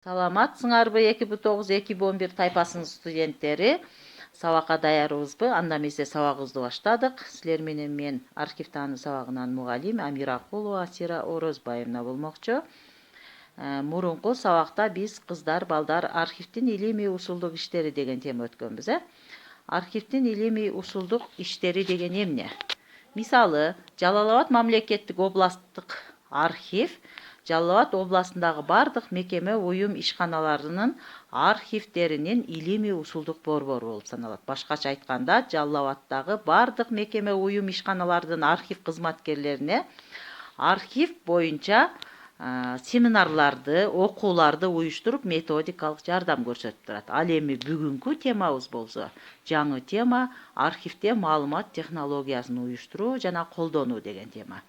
Саламатсыңарбы 2009-2011 тайпасынын студенттери? Сабакка даярбызбы? Анда эмесе сабагыбызды баштадык. Силер менен мен архивтануу сабагынын мугалим Амира Акулова Асира Орозбаевна болмокчу. Мурунку сабакта биз кыздар, балдар архивдин илимий усулдук иштери деген тема өткөнбүз. Архивдин илимий усулдук иштери деген эмне? Мисалы, Жалал Абад мамлекеттик областтык архив Жалал Абад областындагы бардык мекеме, уюм, ишканаларынын архивдеринин илимий усулдук борбору болуп саналат. Башкача айтканда, Жалал Абаддагы бардык мекеме, уюм, ишканалардын архив кызматкерлерине архив боюнча семинарларды, окууларды уюштуруп, методикалык жардам көрсөтүп турат. Ал эми бүгүнкү темабыз болсо, жаңы тема архивде маалымат технологиясын уюштуруу жана колдонуу деген тема.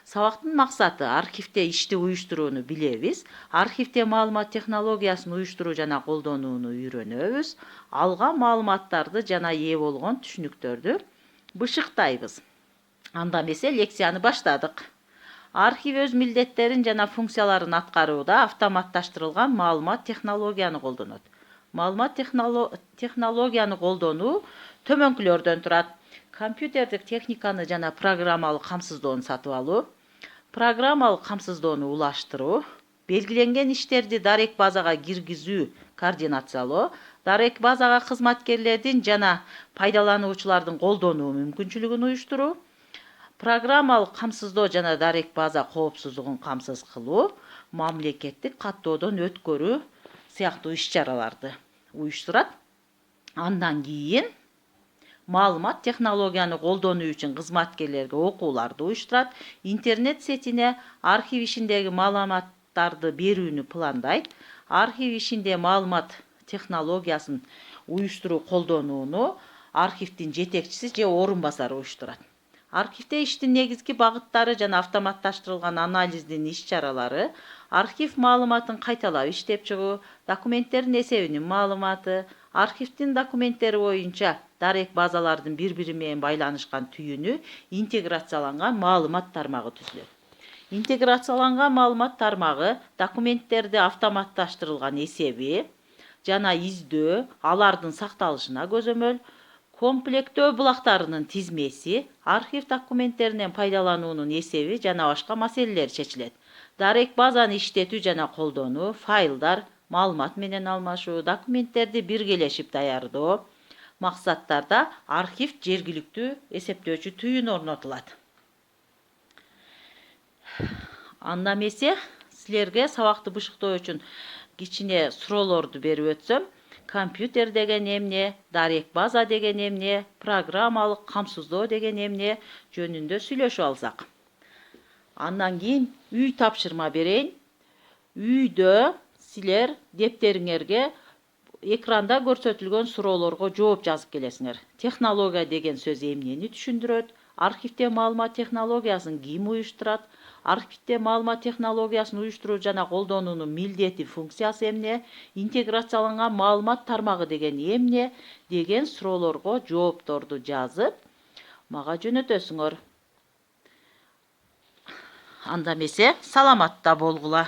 Сабактын максаты архивде ишти уюштурууну билебиз, архивде маалымат технологиясын уюштуруу жана колдонууну үйрөнөбүз, алган маалыматтарды жана ээ болгон түшүнүктөрдү бышыктайбыз. Анда эмесе лекцияны баштадык. Архив өз милдеттерин жана функцияларын аткарууда автоматташтырылган маалымат технологияны колдонот. Маалымат технологияны колдонуу төмөнкүлөрдөн турат. Компьютердик техниканы жана программалык камсыздоону сатып алуу, программалык камсыздоону улаштыруу, белгиленген иштерди дарек базага киргизүү, координациялоо, дарек базага кызматкерлердин жана пайдалануучулардын колдонуу мүмкүнчүлүгүн уюштуруу, программалык камсыздоо жана дарек база коопсуздугун камсыз кылуу, мамлекеттик каттоодон өткөрүү сыяктуу иш-чараларды уюштурат. Андан кийин маалымат технологияны колдонуу үчүн кызматкерлерге окууларды уюштурат, интернет сетине архив ишиндеги маалыматтарды берүүнү пландайт, архив ишинде маалымат технологиясын уюштуруу колдонууну архивдин жетекчиси же орун басары уюштурат. Архивде иштин негизги багыттары жана автоматташтырылган анализдин иш-чаралары, архив маалыматын кайталап иштеп чыгуу, документтердин эсебинин маалыматы, архивдин документтери боюнча дарек базалардын бири-бири менен байланышкан түйүнү интеграцияланган маалымат тармагы түзүлөт. Интеграцияланган маалымат тармагы документтерди автоматташтырылган эсеби жана издөө, алардын сакталышына көзөмөл, комплектөө булактарынын тизмеси, архив документтеринен пайдалануунун эсеби жана башка маселелер чечилет. Дарек базаны иштетүү жана колдонуу, файлдар, маалымат менен алмашуу, документтерди биргелешип даярдоо максаттарда архив жергиликтүү эсептөөчү түйүн орнотулат. Анда эмесе силерге сабакты бышыктоо үчүн кичине суроолорду берип өтсөм, компьютер деген эмне, дарек база деген эмне, программалык камсыздоо деген эмне жөнүндө сүйлөшүп алсак. Андан кийин үй тапшырма берейин. Үйдө силер дептериңерге экранда көрсөтүлгөн суроолорго жооп жазып келесиңер. Технология деген сөз эмнени түшүндүрөт? Архивде маалымат технологиясын ким уюштурат? Архивде маалымат технологиясын уюштуруу жана колдонуунун милдети, функциясы эмне? Интеграцияланган маалымат тармагы деген эмне? Деген суроолорго жоопторду жазып, мага жөнөтөсүңөр. Анда эмесе саламатта болгула.